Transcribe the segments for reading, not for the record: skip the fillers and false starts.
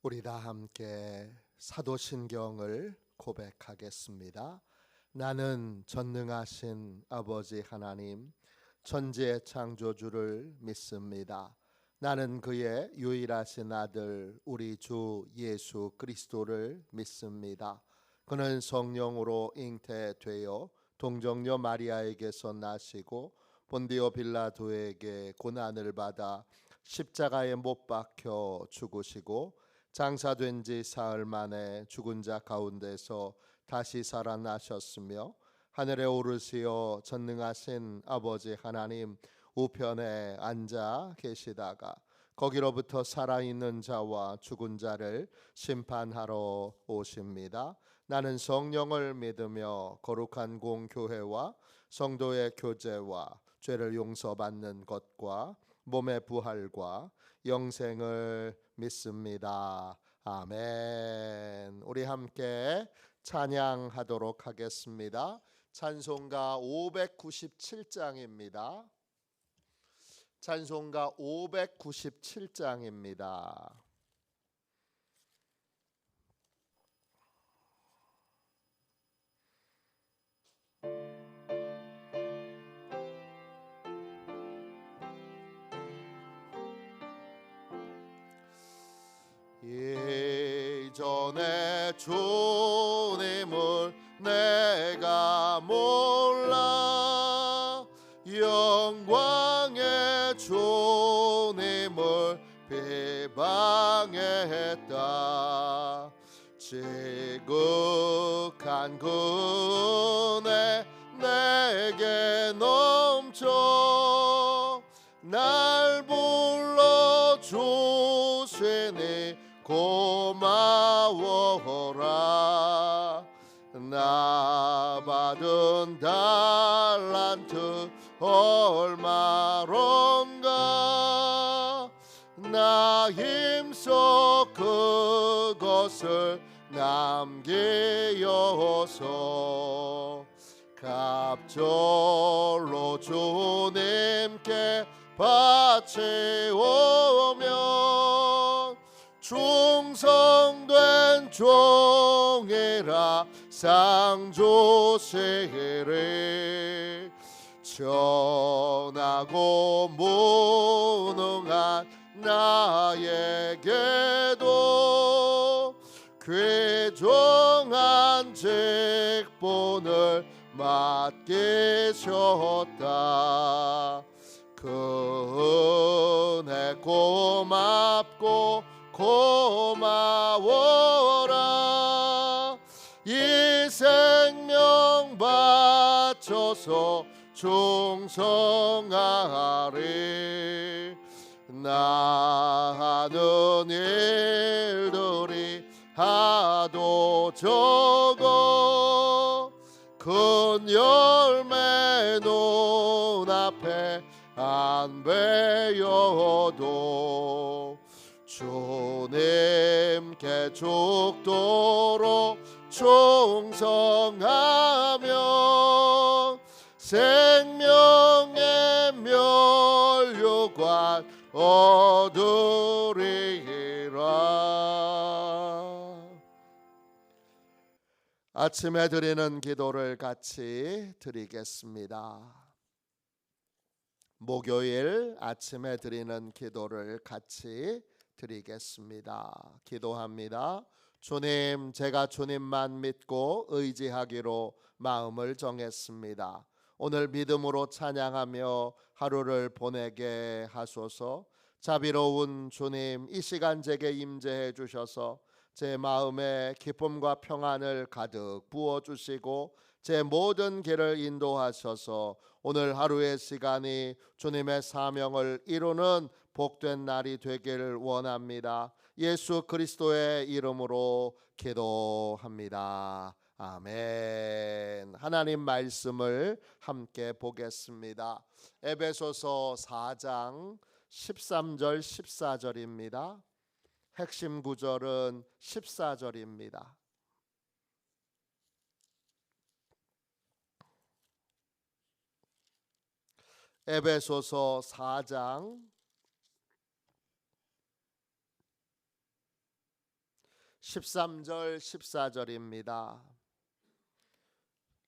우리 다 함께 사도신경을 고백하겠습니다. 나는 전능하신 아버지 하나님, 천지의 창조주를 믿습니다. 나는 그의 유일하신 아들 우리 주 예수 그리스도를 믿습니다. 그는 성령으로 잉태되어 동정녀 마리아에게서 나시고 본디오 빌라도에게 고난을 받아 십자가에 못 박혀 죽으시고 장사된 지 사흘 만에 죽은 자 가운데서 다시 살아나셨으며 하늘에 오르시어 전능하신 아버지 하나님 우편에 앉아 계시다가 거기로부터 살아있는 자와 죽은 자를 심판하러 오십니다. 나는 성령을 믿으며 거룩한 공교회와 성도의 교제와 죄를 용서받는 것과 몸의 부활과 영생을 믿습니다. 아멘. 우리 함께 찬양하도록 하겠습니다. 찬송가 597장입니다. 찬송가 597장입니다. 예전에 주님을 내가 몰라 영광의 주님을 비방했다. 지극한 은혜 내게 넘쳐 날 불러주시니 고마워라. 나 받은 달란트 얼마론가 나 힘써 그것을 남기어서 갑절로 주님께 바치오면 충성된 종이라 상 주시리. 천하고 무능한 나에게도 귀중한 직분을 맡기셨다. 그 은혜 고맙고 고마워라. 이 생명 바쳐서 충성하리. 나 하는 일들이 하도 적어 큰 열매 눈앞에 안 베어도 주님께 죽도록 충성하며 생명의 면류관 얻으리라. 아침에 드리는 기도를 같이 드리겠습니다. 목요일 아침에 드리는 기도를 같이 드리겠습니다. 기도합니다. 주님, 제가 주님만 믿고 의지하기로 마음을 정했습니다. 오늘 믿음으로 찬양하며 하루를 보내게 하소서. 자비로운 주님, 이 시간 제게 임재해 주셔서 제 마음에 기쁨과 평안을 가득 부어주시고 제 모든 길을 인도하셔서 오늘 하루의 시간이 주님의 사명을 이루는 복된 날이 되기를 원합니다. 예수 그리스도의 이름으로 기도합니다. 아멘. 하나님 말씀을 함께 보겠습니다. 에베소서 4장 13절 14절입니다. 핵심 구절은 14절입니다. 에베소서 4장 13절 14절입니다.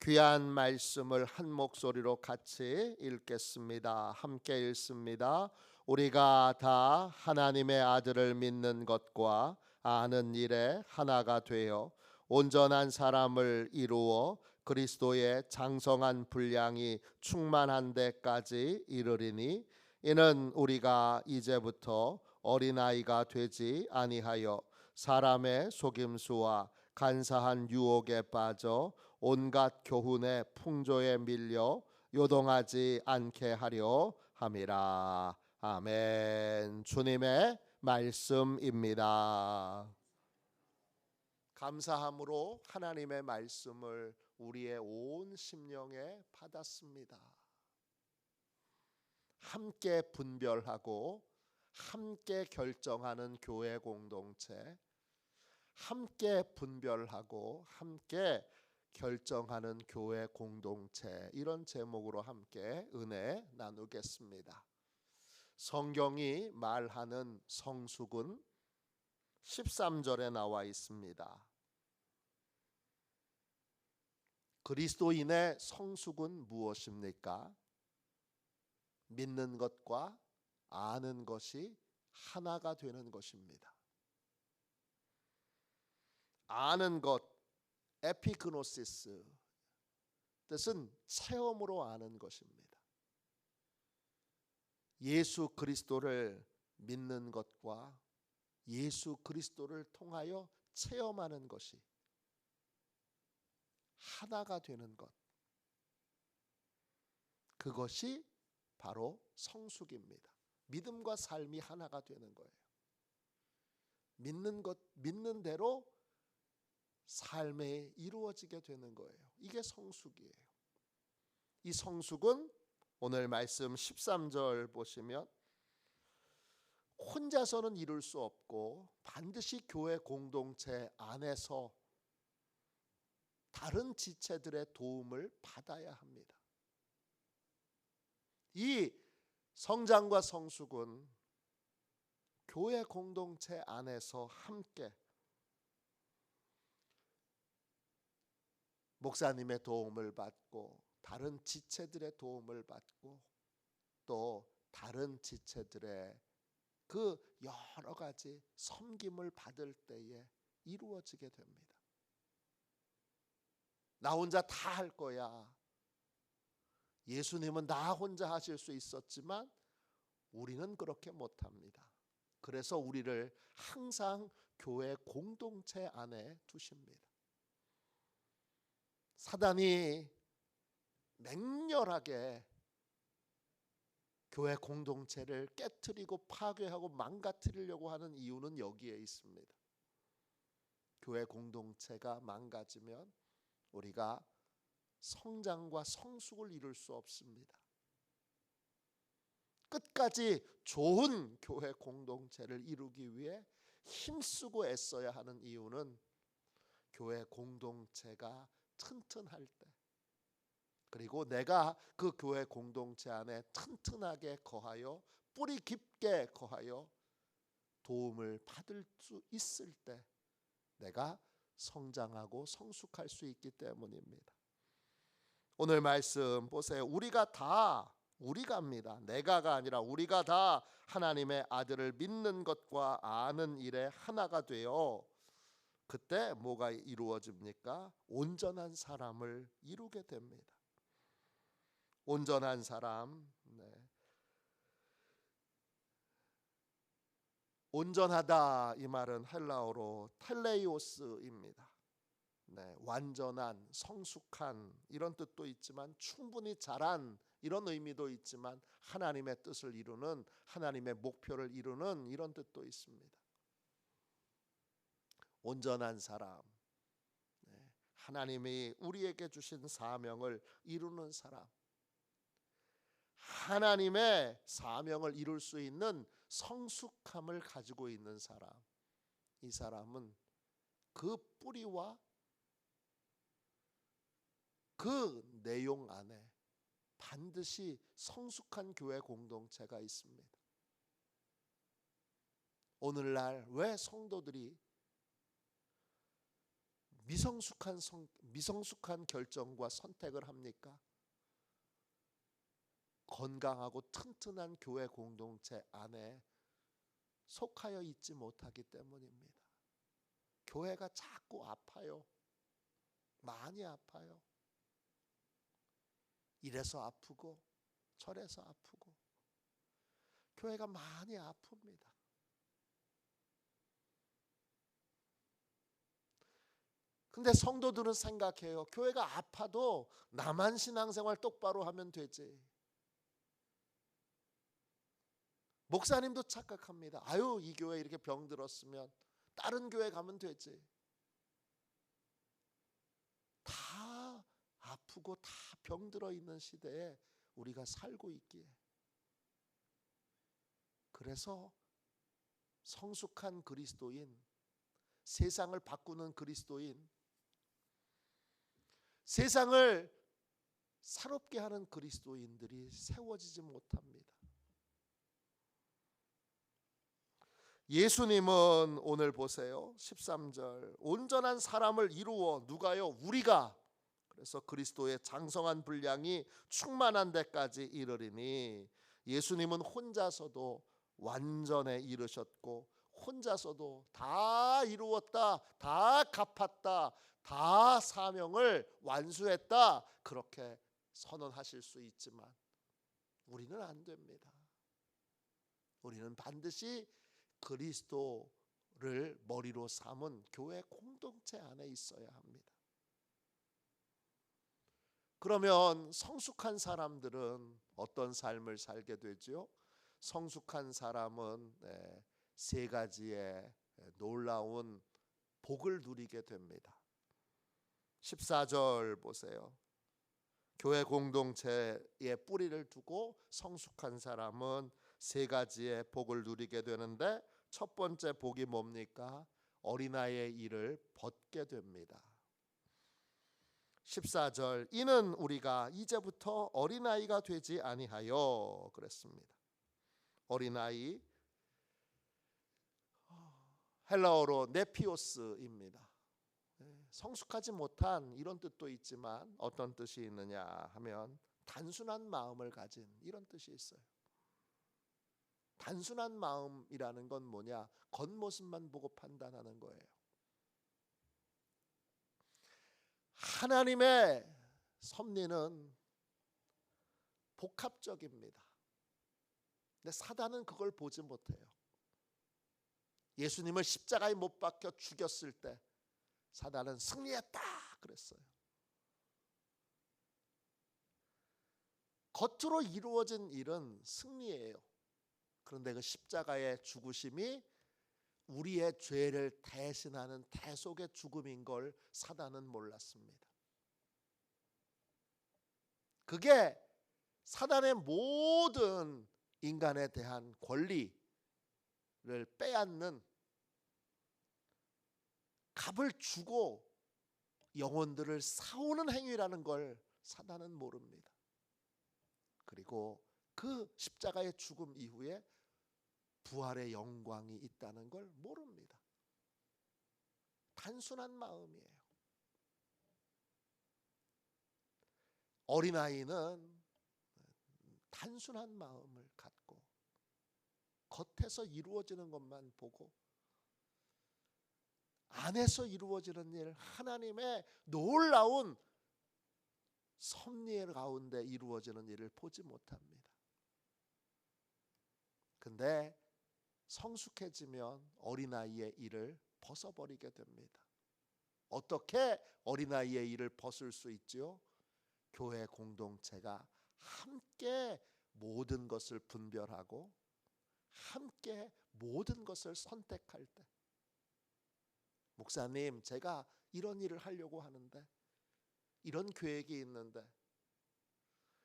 귀한 말씀을 한 목소리로 같이 읽겠습니다. 함께 읽습니다. 우리가 다 하나님의 아들을 믿는 것과 아는 일에 하나가 되어 온전한 사람을 이루어 그리스도의 장성한 분량이 충만한 데까지 이르리니 이는 우리가 이제부터 어린아이가 되지 아니하여 사람의 속임수와 간사한 유혹에 빠져 온갖 교훈의 풍조에 밀려 요동하지 않게 하려 함이라. 아멘. 주님의 말씀입니다. 감사함으로 하나님의 말씀을 우리의 온 심령에 받았습니다. 함께 분별하고 함께 결정하는 교회 공동체, 함께 분별하고 함께 결정하는 교회 공동체, 이런 제목으로 함께 은혜 나누겠습니다. 성경이 말하는 성숙은 13절에 나와 있습니다. 그리스도인의 성숙은 무엇입니까? 믿는 것과 아는 것이 하나가 되는 것입니다. 아는 것, 에피그노시스, 뜻은 체험으로 아는 것입니다. 예수 그리스도를 믿는 것과 예수 그리스도를 통하여 체험하는 것이 하나가 되는 것, 그것이 바로 성숙입니다. 믿음과 삶이 하나가 되는 거예요. 믿는 것, 믿는 대로 삶에 이루어지게 되는 거예요. 이게 성숙이에요. 이 성숙은 오늘 말씀 13절 보시면 혼자서는 이룰 수 없고 반드시 교회 공동체 안에서 다른 지체들의 도움을 받아야 합니다. 이 성장과 성숙은 교회 공동체 안에서 함께 목사님의 도움을 받고 다른 지체들의 도움을 받고 또 다른 지체들의 그 여러 가지 섬김을 받을 때에 이루어지게 됩니다. 나 혼자 다 할 거야. 예수님은 나 혼자 하실 수 있었지만 우리는 그렇게 못합니다. 그래서 우리를 항상 교회 공동체 안에 두십니다. 사단이 맹렬하게 교회 공동체를 깨트리고 파괴하고 망가뜨리려고 하는 이유는 여기에 있습니다. 교회 공동체가 망가지면 우리가 성장과 성숙을 이룰 수 없습니다. 끝까지 좋은 교회 공동체를 이루기 위해 힘쓰고 애써야 하는 이유는 교회 공동체가 튼튼할 때, 그리고 내가 그 교회 공동체 안에 튼튼하게 거하여 뿌리 깊게 거하여 도움을 받을 수 있을 때 내가 성장하고 성숙할 수 있기 때문입니다. 오늘 말씀 보세요. 우리가입니다. 내가가 아니라 우리가 다 하나님의 아들을 믿는 것과 아는 일에 하나가 되어 그때 뭐가 이루어집니까? 온전한 사람을 이루게 됩니다. 온전한 사람, 온전하다 이 말은 헬라어로 텔레이오스입니다. 완전한, 성숙한 이런 뜻도 있지만 충분히 잘한 이런 의미도 있지만 하나님의 뜻을 이루는, 하나님의 목표를 이루는 이런 뜻도 있습니다. 온전한 사람, 하나님이 우리에게 주신 사명을 이루는 사람, 하나님의 사명을 이룰 수 있는 성숙함을 가지고 있는 사람, 이 사람은 그 뿌리와 그 내용 안에 반드시 성숙한 교회 공동체가 있습니다. 오늘날 왜 성도들이 미성숙한 결정과 선택을 합니까? 건강하고 튼튼한 교회 공동체 안에 속하여 있지 못하기 때문입니다. 교회가 자꾸 아파요. 많이 아파요. 이래서 아프고 저래서 아프고 교회가 많이 아픕니다. 근데 성도들은 생각해요. 교회가 아파도 나만 신앙생활 똑바로 하면 되지. 목사님도 착각합니다. 아유, 이 교회 이렇게 병들었으면 다른 교회 가면 되지. 다 아프고 다 병들어 있는 시대에 우리가 살고 있기에, 그래서 성숙한 그리스도인, 세상을 바꾸는 그리스도인, 세상을 새롭게 하는 그리스도인들이 세워지지 못합니다. 예수님은 오늘 보세요. 13절 온전한 사람을 이루어 누가요? 우리가. 그래서 그리스도의 장성한 분량이 충만한 데까지 이르리니, 예수님은 혼자서도 완전에 이르셨고 혼자서도 다 이루었다, 다 갚았다, 다 사명을 완수했다, 그렇게 선언하실 수 있지만 우리는 안 됩니다. 우리는 반드시 그리스도를 머리로 삼은 교회 공동체 안에 있어야 합니다. 그러면 성숙한 사람들은 어떤 삶을 살게 되죠? 성숙한 사람은 세 가지의 놀라운 복을 누리게 됩니다. 14절 보세요. 교회 공동체에 뿌리를 두고 성숙한 사람은 세 가지의 복을 누리게 되는데, 첫 번째 복이 뭡니까? 어린아이의 일을 벗게 됩니다. 14절 이는 우리가 이제부터 어린아이가 되지 아니하여 그랬습니다. 어린아이, 헬라어로 네피오스입니다. 성숙하지 못한 이런 뜻도 있지만 어떤 뜻이 있느냐 하면 단순한 마음을 가진 이런 뜻이 있어요. 단순한 마음이라는 건 뭐냐? 겉모습만 보고 판단하는 거예요. 하나님의 섭리는 복합적입니다. 근데 사단은 그걸 보지 못해요. 예수님을 십자가에 못 박혀 죽였을 때 사단은 승리했다 그랬어요. 겉으로 이루어진 일은 승리예요. 그런데 그 십자가의 죽으심이 우리의 죄를 대신하는 대속의 죽음인 걸 사단은 몰랐습니다. 그게 사단의 모든 인간에 대한 권리를 빼앗는, 값을 주고 영혼들을 사오는 행위라는 걸 사단은 모릅니다. 그리고 그 십자가의 죽음 이후에 부활의 영광이 있다는 걸 모릅니다. 단순한 마음이에요. 어린아이는 단순한 마음을 갖고 겉에서 이루어지는 것만 보고 안에서 이루어지는 일, 하나님의 놀라운 섭리 가운데 이루어지는 일을 보지 못합니다. 근데 성숙해지면 어린아이의 일을 벗어버리게 됩니다. 어떻게 어린아이의 일을 벗을 수 있죠? 교회 공동체가 함께 모든 것을 분별하고 함께 모든 것을 선택할 때, 목사님 제가 이런 일을 하려고 하는데, 이런 계획이 있는데,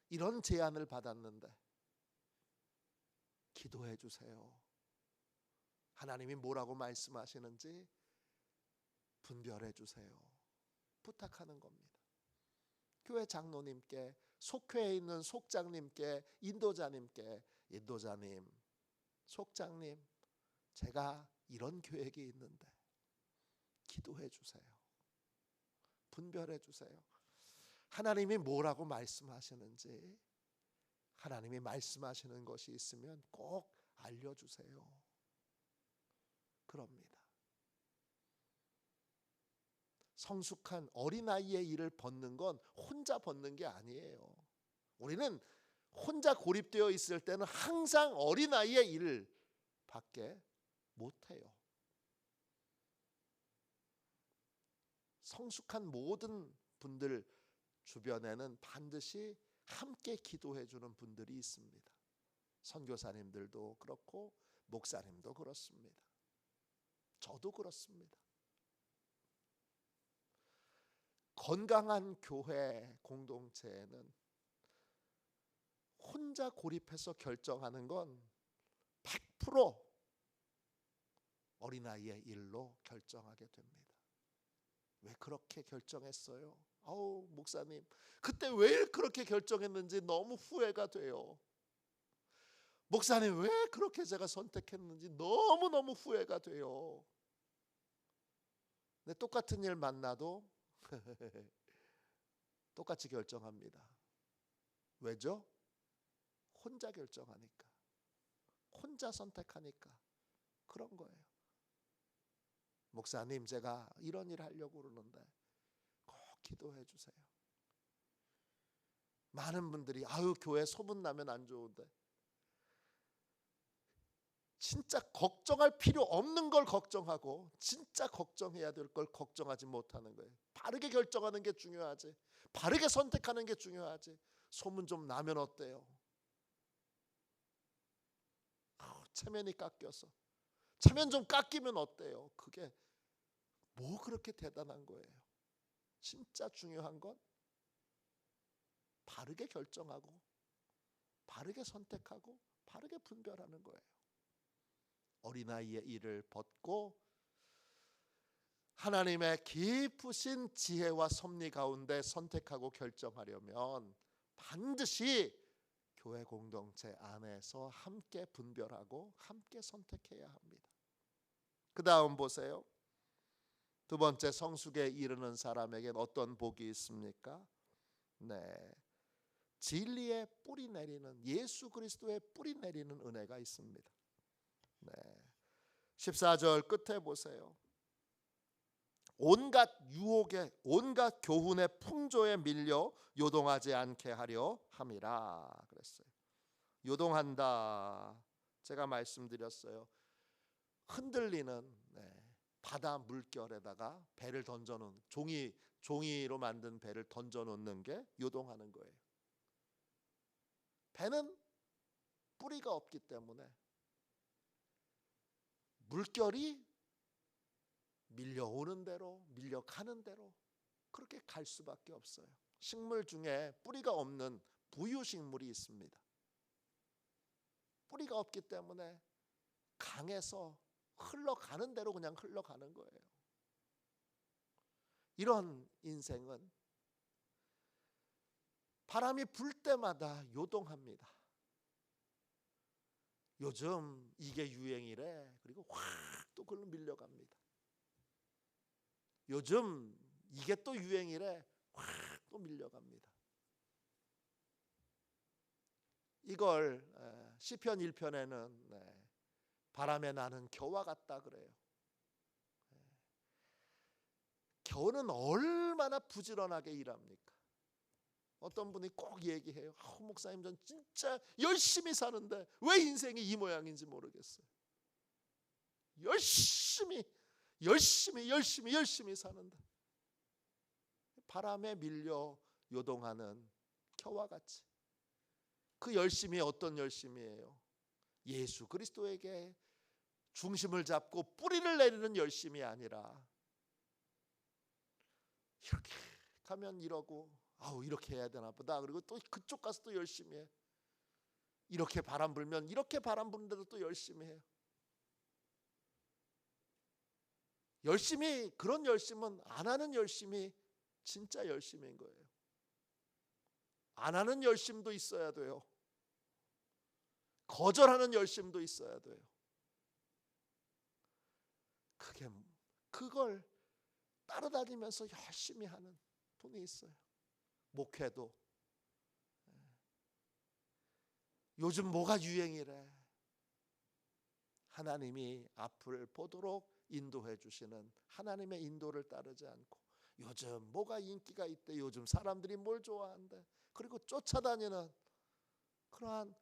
이런 제안을 받았는데 기도해 주세요. 하나님이 뭐라고 말씀하시는지 분별해 주세요. 부탁하는 겁니다. 교회 장로님께, 속회에 있는 속장님께, 인도자님께, 인도자님, 속장님, 제가 이런 계획이 있는데 기도해 주세요. 분별해 주세요. 하나님이 뭐라고 말씀하시는지, 하나님이 말씀하시는 것이 있으면 꼭 알려주세요. 그럽니다. 성숙한 어린아이의 일을 벗는 건 혼자 벗는 게 아니에요. 우리는 혼자 고립되어 있을 때는 항상 어린아이의 일을 밖에 못해요. 성숙한 모든 분들 주변에는 반드시 함께 기도해 주는 분들이 있습니다. 선교사님들도 그렇고 목사님도 그렇습니다. 저도 그렇습니다. 건강한 교회 공동체에는 혼자 고립해서 결정하는 건 100% 어린아이의 일로 결정하게 됩니다. 왜 그렇게 결정했어요? 아우 목사님, 그때 왜 그렇게 결정했는지 너무 후회가 돼요. 목사님, 왜 그렇게 제가 선택했는지 너무너무 후회가 돼요. 근데 똑같은 일 만나도 똑같이 결정합니다. 왜죠? 혼자 결정하니까, 혼자 선택하니까 그런 거예요. 목사님, 제가 이런 일 하려고 그러는데 꼭 기도해 주세요. 많은 분들이 아유 교회 소문나면 안 좋은데, 진짜 걱정할 필요 없는 걸 걱정하고 진짜 걱정해야 될 걸 걱정하지 못하는 거예요. 바르게 결정하는 게 중요하지, 바르게 선택하는 게 중요하지. 소문 좀 나면 어때요? 체면이 깎여서, 체면 좀 깎이면 어때요? 그게 뭐 그렇게 대단한 거예요? 진짜 중요한 건 바르게 결정하고 바르게 선택하고 바르게 분별하는 거예요. 어린아이의 일을 벗고 하나님의 깊으신 지혜와 섭리 가운데 선택하고 결정하려면 반드시 교회 공동체 안에서 함께 분별하고 함께 선택해야 합니다. 그 다음 보세요. 두 번째, 성숙에 이르는 사람에겐 어떤 복이 있습니까? 네, 진리의 뿌리 내리는, 예수 그리스도의 뿌리 내리는 은혜가 있습니다. 네, 14절 끝에 보세요. 온갖 유혹에, 온갖 교훈의 풍조에 밀려 요동하지 않게 하려 함이라 그랬어요. 요동한다, 제가 말씀드렸어요. 흔들리는 바다 물결에다가 배를 던져놓은, 종이로 만든 배를 던져놓는 게 요동하는 거예요. 배는 뿌리가 없기 때문에 물결이 밀려오는 대로, 밀려가는 대로 그렇게 갈 수밖에 없어요. 식물 중에 뿌리가 없는 부유식물이 있습니다. 뿌리가 없기 때문에 강에서 흘러가는 대로 그냥 흘러가는 거예요. 이런 인생은 바람이 불 때마다 요동합니다. 요즘 이게 유행이래. 그리고 확 또 그걸로 밀려갑니다. 요즘 이게 또 유행이래. 확 또 밀려갑니다. 이걸 시편 1편에는 바람에 나는 겨와 같다 그래요. 겨는 얼마나 부지런하게 일합니까? 어떤 분이 꼭 얘기해요. 목사님, 전 진짜 열심히 사는데 왜 인생이 이 모양인지 모르겠어요. 열심히 사는데 바람에 밀려 요동하는 겨와 같이. 그 열심이 어떤 열심이에요? 예수 그리스도에게 중심을 잡고 뿌리를 내리는 열심이 아니라, 이렇게 가면 이러고 이렇게 해야 되나 보다. 그리고 또 그쪽 가서 또 열심히 해. 이렇게 바람 불면 이렇게 바람 부는데도 또 열심히 해요. 열심히, 그런 열심은 안 하는 열심이 진짜 열심인 거예요. 안 하는 열심도 있어야 돼요. 거절하는 열심도 있어야 돼요. 그걸 따라다니면서 열심히 하는 분이 있어요. 목회도 요즘 뭐가 유행이래. 하나님이 앞을 보도록 인도해 주시는 하나님의 인도를 따르지 않고 요즘 뭐가 인기가 있대. 요즘 사람들이 뭘 좋아한대. 그리고 쫓아다니는 그러한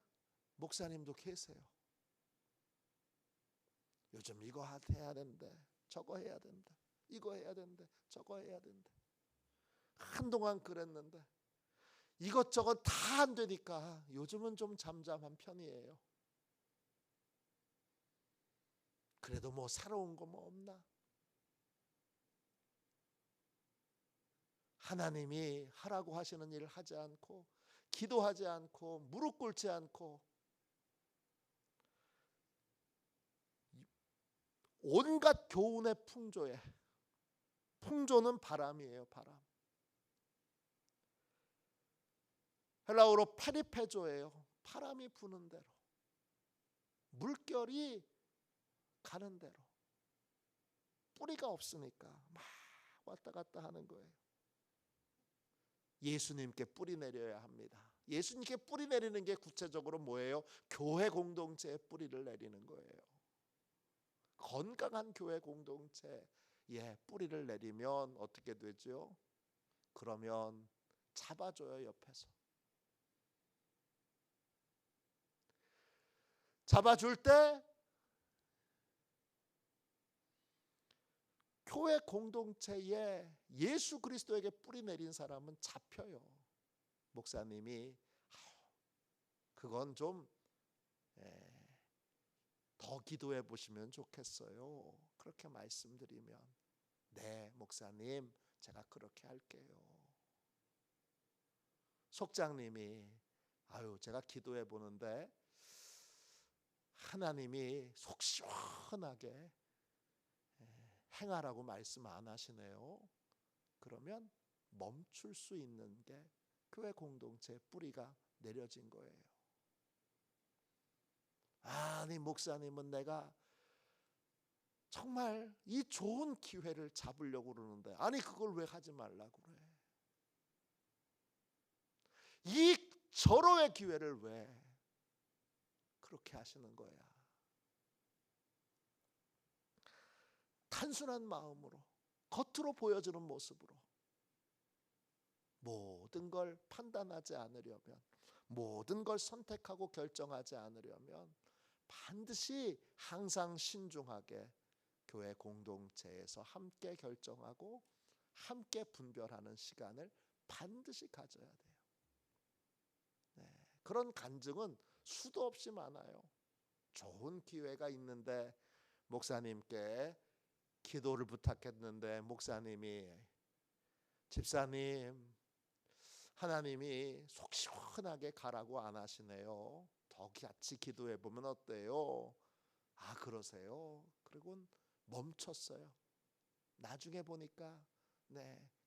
목사님도 계세요. 요즘 이거 해야 된대. 저거 해야 된대. 이거 해야 된대. 저거 해야 된대. 한동안 그랬는데 이것저것 다 안 되니까 요즘은 좀 잠잠한 편이에요. 그래도 뭐 새로운 거 뭐 없나? 하나님이 하라고 하시는 일을 하지 않고 기도하지 않고 무릎 꿇지 않고 온갖 교훈의 풍조에, 풍조는 바람이에요. 바람. 헬라어로 페리페조예요. 바람이 부는 대로, 물결이 가는 대로. 뿌리가 없으니까 막 왔다 갔다 하는 거예요. 예수님께 뿌리 내려야 합니다. 예수님께 뿌리 내리는 게 구체적으로 뭐예요? 교회 공동체에 뿌리를 내리는 거예요. 건강한 교회 공동체에 뿌리를 내리면 어떻게 되죠? 그러면 잡아줘요. 옆에서 잡아줄 때 교회 공동체에 예수 그리스도에게 뿌리 내린 사람은 잡혀요. 목사님이 그건 좀 더 기도해 보시면 좋겠어요. 그렇게 말씀드리면 네 목사님 제가 그렇게 할게요. 속장님이 제가 기도해 보는데 하나님이 속 시원하게 행하라고 말씀 안 하시네요. 그러면 멈출 수 있는 게 교회 공동체의 뿌리가 내려진 거예요. 아니 목사님은 내가 정말 이 좋은 기회를 잡으려고 그러는데 아니 그걸 왜 하지 말라고 그래. 이 절호의 기회를 왜 그렇게 하시는 거야. 단순한 마음으로 겉으로 보여주는 모습으로 모든 걸 판단하지 않으려면 모든 걸 선택하고 결정하지 않으려면 반드시 항상 신중하게 교회 공동체에서 함께 결정하고 함께 분별하는 시간을 반드시 가져야 돼요. 그런 간증은 수도 없이 많아요. 좋은 기회가 있는데 목사님께 기도를 부탁했는데 목사님이 집사님 하나님이 속 시원하게 가라고 안 하시네요. 더 같이 기도해 보면 어때요? 그러세요? 그리고 멈췄어요. 나중에 보니까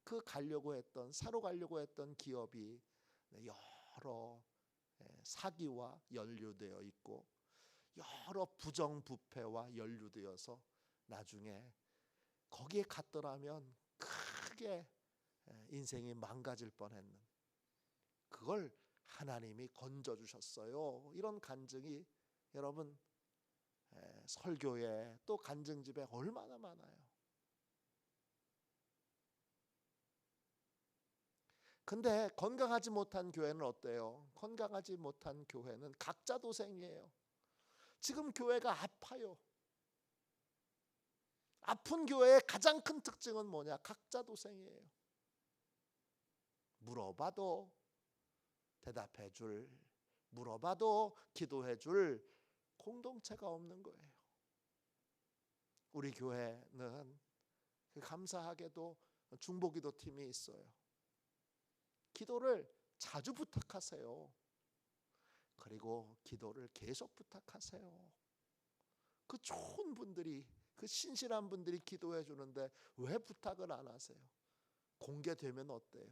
그 가려고 했던 사러 가려고 했던 기업이 여러 사기와 연루되어 있고 여러 부정부패와 연루되어서 나중에 거기에 갔더라면 크게 인생이 망가질 뻔했는 그걸 하나님이 건져주셨어요. 이런 간증이 여러분 설교에 또 간증집에 얼마나 많아요. 근데 건강하지 못한 교회는 어때요? 건강하지 못한 교회는 각자 도생이에요. 지금 교회가 아파요. 아픈 교회의 가장 큰 특징은 뭐냐? 각자 도생이에요. 물어봐도 대답해 줄, 물어봐도 기도해 줄 공동체가 없는 거예요. 우리 교회는 감사하게도 중보기도 팀이 있어요. 기도를 자주 부탁하세요. 그리고 기도를 계속 부탁하세요. 그 좋은 분들이, 그 신실한 분들이 기도해 주는데 왜 부탁을 안 하세요? 공개되면 어때요?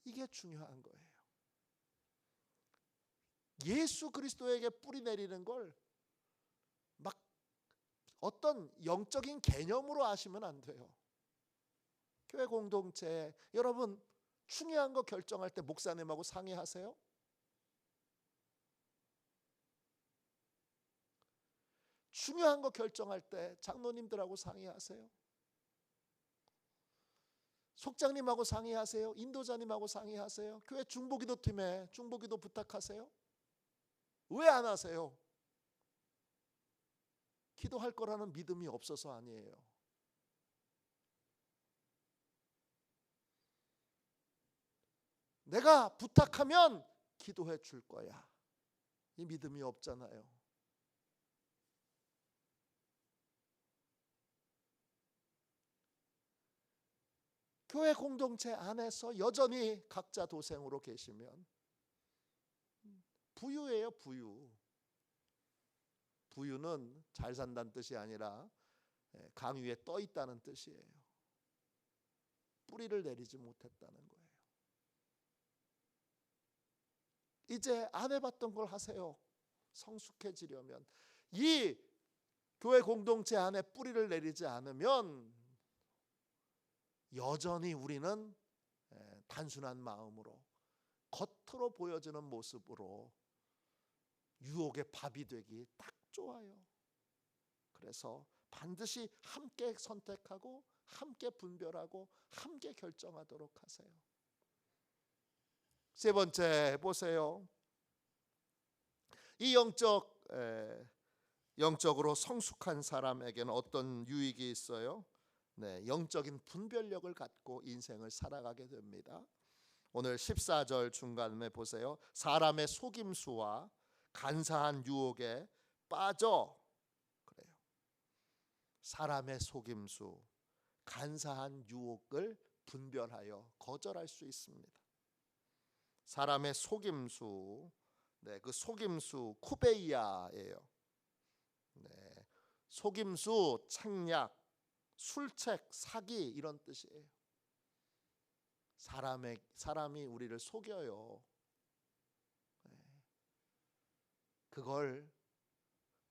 이게 중요한 거예요. 예수 그리스도에게 뿌리 내리는 걸 막 어떤 영적인 개념으로 아시면 안 돼요. 교회 공동체 여러분 중요한 거 결정할 때 목사님하고 상의하세요? 중요한 거 결정할 때 장로님들하고 상의하세요? 속장님하고 상의하세요? 인도자님하고 상의하세요? 교회 중보기도팀에 중보기도 부탁하세요? 왜 안 하세요? 기도할 거라는 믿음이 없어서 아니에요. 내가 부탁하면 기도해 줄 거야. 이 믿음이 없잖아요. 교회 공동체 안에서 여전히 각자 도생으로 계시면 부유예요, 부유. 부유는 잘 산다는 뜻이 아니라 강 위에 떠 있다는 뜻이에요. 뿌리를 내리지 못했다는 거예요. 이제 안 해봤던 걸 하세요. 성숙해지려면. 이 교회 공동체 안에 뿌리를 내리지 않으면 여전히 우리는 단순한 마음으로 겉으로 보여지는 모습으로 유혹의 밥이 되기 딱 좋아요. 그래서 반드시 함께 선택하고 함께 분별하고 함께 결정하도록 하세요. 세 번째 보세요. 이 영적으로 성숙한 사람에게는 어떤 유익이 있어요? 영적인 분별력을 갖고 인생을 살아가게 됩니다. 오늘 14절 중간에 보세요. 사람의 속임수와 간사한 유혹에 빠져. 그래요. 사람의 속임수, 간사한 유혹을 분별하여 거절할 수 있습니다. 사람의 속임수, 그 속임수 쿠베이아예요. 속임수, 책략, 술책, 사기 이런 뜻이에요. 사람이 우리를 속여요. 그걸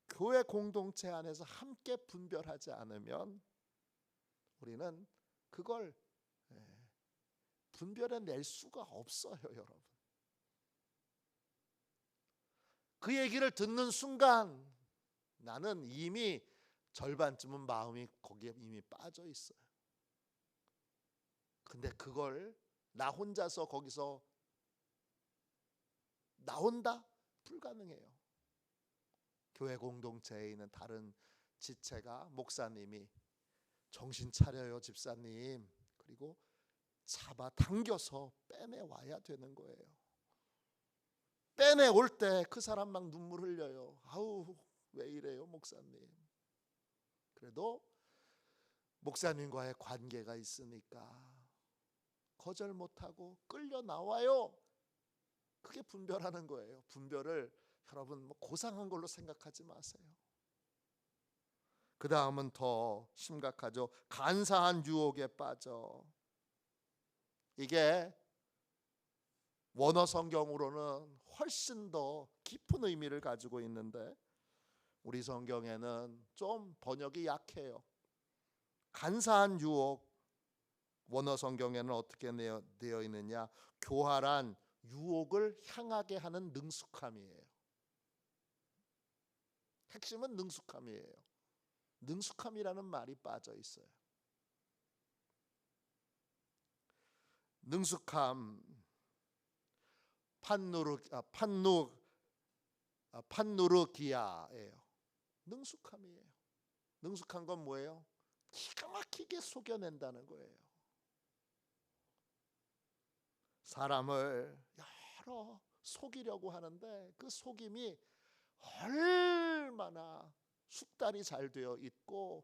교회 공동체 안에서 함께 분별하지 않으면 우리는 그걸 분별해낼 수가 없어요, 여러분. 그 얘기를 듣는 순간 나는 이미 절반쯤은 마음이 거기에 이미 빠져 있어요. 근데 그걸 나 혼자서 거기서 나온다? 불가능해요. 교회 공동체에 있는 다른 지체가 목사님이 정신 차려요, 집사님. 그리고 잡아당겨서 빼내와야 되는 거예요. 빼내올 때 그 사람 막 눈물 흘려요. 아우 왜 이래요 목사님. 그래도 목사님과의 관계가 있으니까 거절 못하고 끌려 나와요. 그게 분별하는 거예요. 분별을 여러분 고상한 걸로 생각하지 마세요. 그 다음은 더 심각하죠. 간사한 유혹에 빠져. 이게 원어 성경으로는 훨씬 더 깊은 의미를 가지고 있는데 우리 성경에는 좀 번역이 약해요. 간사한 유혹, 원어 성경에는 어떻게 되어 있느냐? 교활한 유혹을 향하게 하는 능숙함이에요. 핵심은 능숙함이에요. 능숙함이라는 말이 빠져 있어요. 능숙함, 판누르기아예요. 능숙함이에요. 능숙한 건 뭐예요? 기가 막히게 속여낸다는 거예요. 사람을 여러 속이려고 하는데 그 속임이 얼마나 숙달이 잘 되어 있고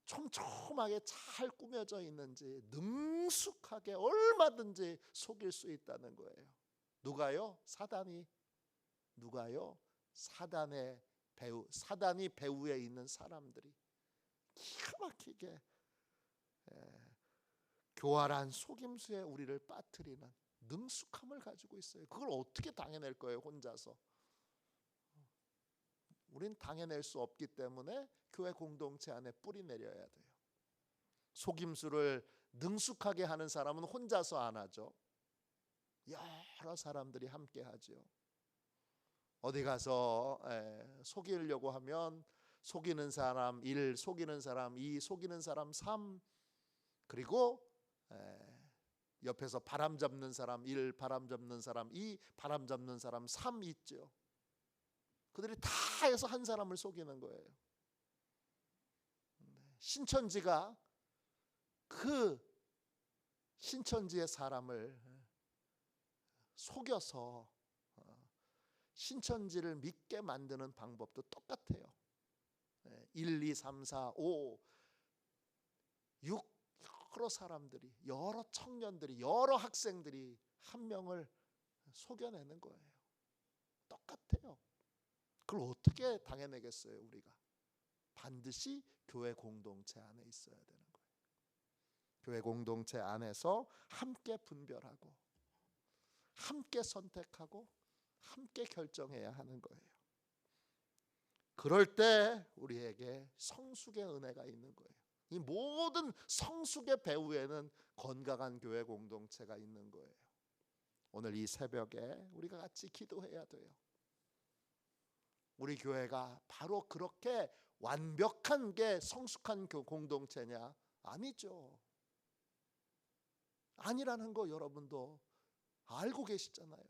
촘촘하게 잘 꾸며져 있는지 능숙하게 얼마든지 속일 수 있다는 거예요. 누가요? 사단이. 누가요? 사단이 배후에 있는 사람들이 기가 막히게 교활한 속임수에 우리를 빠뜨리는 능숙함을 가지고 있어요. 그걸 어떻게 당해낼 거예요, 혼자서? 우린 당해낼 수 없기 때문에 교회 공동체 안에 뿌리 내려야 돼요. 속임수를 능숙하게 하는 사람은 혼자서 안 하죠. 여러 사람들이 함께 하죠. 어디 가서 속이려고 하면 속이는 사람 1, 속이는 사람 2, 속이는 사람 3, 그리고 옆에서 바람 잡는 사람 1, 바람 잡는 사람 2, 바람 잡는 사람 3 있죠. 그들이 다 해서 한 사람을 속이는 거예요. 신천지가 그 신천지의 사람을 속여서 신천지를 믿게 만드는 방법도 똑같아요. 1, 2, 3, 4, 5, 6 여러 사람들이, 여러 청년들이, 여러 학생들이 한 명을 속여내는 거예요. 똑같아요. 그걸 어떻게 당해내겠어요? 우리가 반드시 교회 공동체 안에 있어야 되는 거예요. 교회 공동체 안에서 함께 분별하고 함께 선택하고 함께 결정해야 하는 거예요. 그럴 때 우리에게 성숙의 은혜가 있는 거예요. 이 모든 성숙의 배후에는 건강한 교회 공동체가 있는 거예요. 오늘 이 새벽에 우리가 같이 기도해야 돼요. 우리 교회가 바로 그렇게 완벽한 게 성숙한 공동체냐? 아니죠. 아니라는 거 여러분도 알고 계시잖아요.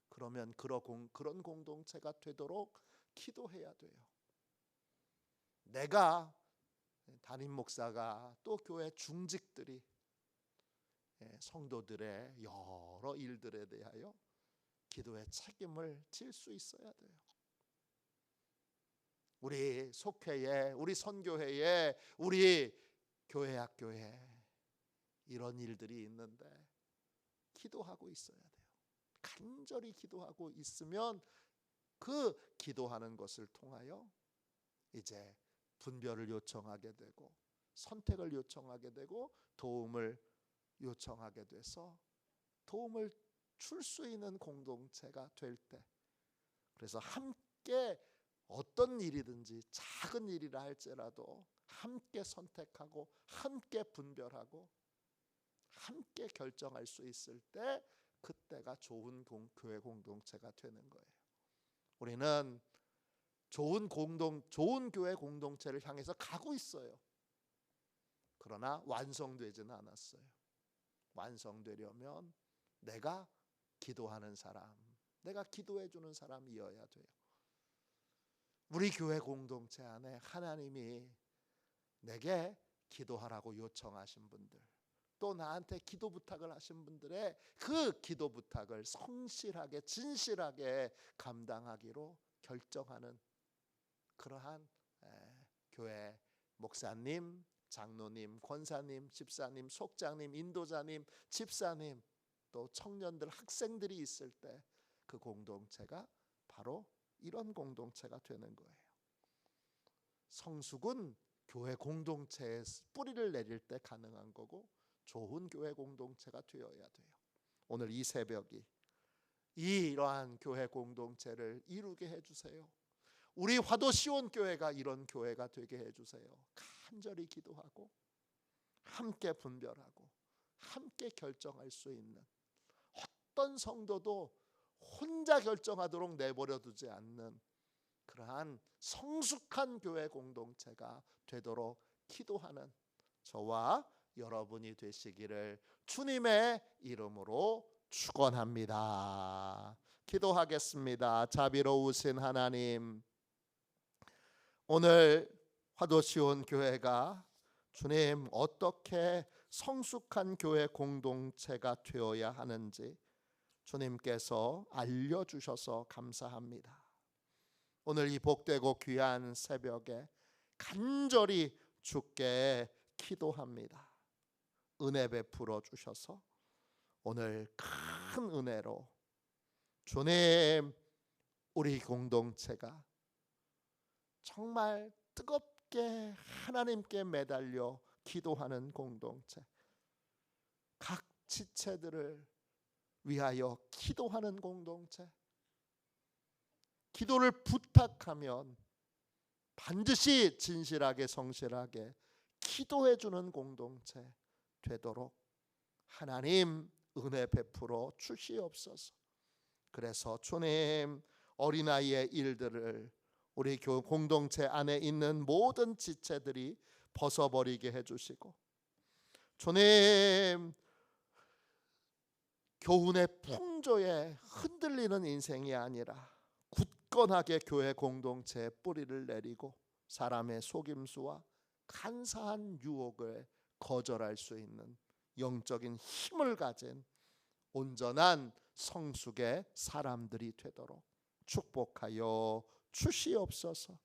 그러면 그런 공동체가 되도록 기도해야 돼요. 내가 담임 목사가 또 교회 중직들이 성도들의 여러 일들에 대하여 기도의 책임을 질 수 있어야 돼요. 우리 속회에, 우리 선교회에, 우리 교회 학교에 이런 일들이 있는데 기도하고 있어야 돼요. 간절히 기도하고 있으면 그 기도하는 것을 통하여 이제 분별을 요청하게 되고 선택을 요청하게 되고 도움을 요청하게 돼서 도움을 줄 수 있는 공동체가 될 때, 그래서 함께 어떤 일이든지 작은 일이라 할지라도 함께 선택하고 함께 분별하고 함께 결정할 수 있을 때 그때가 좋은 교회 공동체가 되는 거예요. 우리는 좋은 교회 공동체를 향해서 가고 있어요. 그러나 완성되지는 않았어요. 완성되려면 내가 기도하는 사람, 내가 기도해 주는 사람이어야 돼요. 우리 교회 공동체 안에 하나님이 내게 기도하라고 요청하신 분들, 또 나한테 기도 부탁을 하신 분들의 그 기도 부탁을 성실하게 진실하게 감당하기로 결정하는 그러한 교회 목사님, 장로님, 권사님, 집사님, 속장님, 인도자님, 집사님, 또 청년들, 학생들이 있을 때 그 공동체가 바로 이런 공동체가 되는 거예요. 성숙은 교회 공동체에 뿌리를 내릴 때 가능한 거고 좋은 교회 공동체가 되어야 돼요. 오늘 이 새벽이 이러한 교회 공동체를 이루게 해주세요. 우리 화도 시온 교회가 이런 교회가 되게 해주세요. 간절히 기도하고 함께 분별하고 함께 결정할 수 있는, 어떤 성도도 혼자 결정하도록 내버려 두지 않는 그러한 성숙한 교회 공동체가 되도록 기도하는 저와 여러분이 되시기를 주님의 이름으로 축원합니다. 기도하겠습니다. 자비로우신 하나님, 오늘 화도시온 교회가 주님 어떻게 성숙한 교회 공동체가 되어야 하는지 주님께서 알려주셔서 감사합니다. 오늘 이 복되고 귀한 새벽에 간절히 주께 기도합니다. 은혜 베풀어 주셔서 오늘 큰 은혜로 주님 우리 공동체가 정말 뜨겁게 하나님께 매달려 기도하는 공동체, 각 지체들을 위하여 기도하는 공동체, 기도를 부탁하면 반드시 진실하게 성실하게 기도해 주는 공동체 되도록 하나님 은혜 베풀어 주시옵소서. 그래서 주님, 어린아이의 일들을 우리 공동체 안에 있는 모든 지체들이 벗어버리게 해주시고, 주님, 교훈의 풍조에 흔들리는 인생이 아니라 굳건하게 교회 공동체에 뿌리를 내리고 사람의 속임수와 간사한 유혹을 거절할 수 있는 영적인 힘을 가진 온전한 성숙의 사람들이 되도록 축복하여 주시옵소서.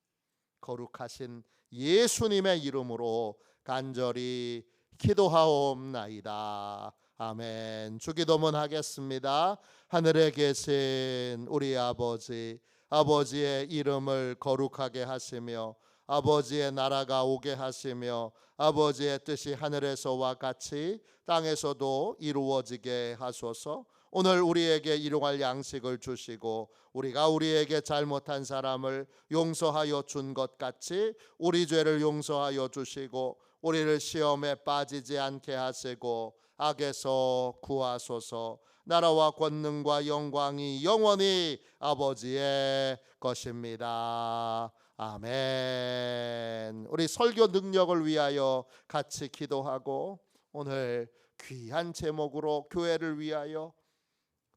거룩하신 예수님의 이름으로 간절히 기도하옵나이다. 아멘. 주기도문 하겠습니다. 하늘에 계신 우리 아버지, 아버지의 이름을 거룩하게 하시며 아버지의 나라가 오게 하시며 아버지의 뜻이 하늘에서와 같이 땅에서도 이루어지게 하소서. 오늘 우리에게 일용할 양식을 주시고 우리가 우리에게 잘못한 사람을 용서하여 준 것 같이 우리 죄를 용서하여 주시고 우리를 시험에 빠지지 않게 하시고 악에서 구하소서. 나라와 권능과 영광이 영원히 아버지의 것입니다. 아멘. 우리 설교 능력을 위하여 같이 기도하고 오늘 귀한 제목으로 교회를 위하여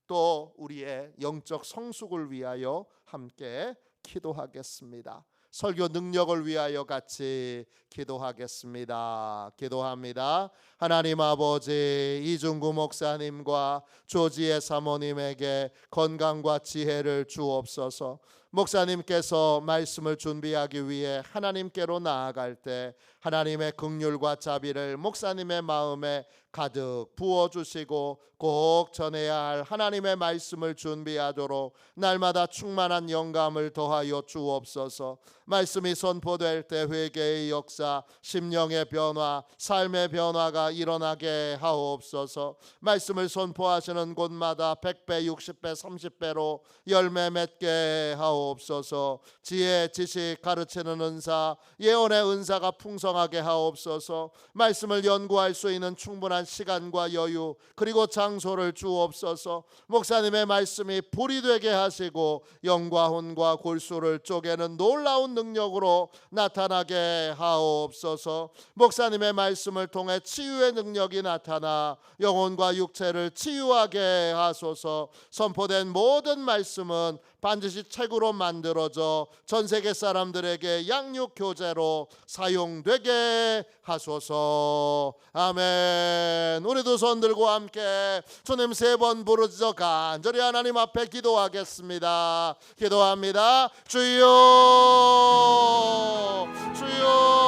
또 우리의 영적 성숙을 위하여 함께 기도하겠습니다. 설교 능력을 위하여 같이 기도하겠습니다. 기도합니다. 하나님 아버지, 이중구 목사님과 조지혜 사모님에게 건강과 지혜를 주옵소서. 목사님께서 말씀을 준비하기 위해 하나님께로 나아갈 때 하나님의 긍휼과 자비를 목사님의 마음에 가득 부어주시고 꼭 전해야 할 하나님의 말씀을 준비하도록 날마다 충만한 영감을 더하여 주옵소서. 말씀이 선포될 때 회개의 역사, 심령의 변화, 삶의 변화가 일어나게 하옵소서. 말씀을 선포하시는 곳마다 100배, 60배, 30배로 열매 맺게 하옵소서. 지혜, 지식, 가르치는 은사, 예언의 은사가 풍성하게 하옵소서. 말씀을 연구할 수 있는 충분한 시간과 여유 그리고 장소를 주옵소서. 목사님의 말씀이 불이 되게 하시고 영과 혼과 골수를 쪼개는 놀라운 능력으로 나타나게 하옵소서. 목사님의 말씀을 통해 치유의 능력이 나타나 영혼과 육체를 치유하게 하소서. 선포된 모든 말씀은 반드시 책으로 만들어져 전 세계 사람들에게 양육 교재로 사용되게 하소서. 아멘. 우리 두 손 들고 함께 주님 3번 부르짖어 간절히 하나님 앞에 기도하겠습니다. 기도합니다. 주여, 주여.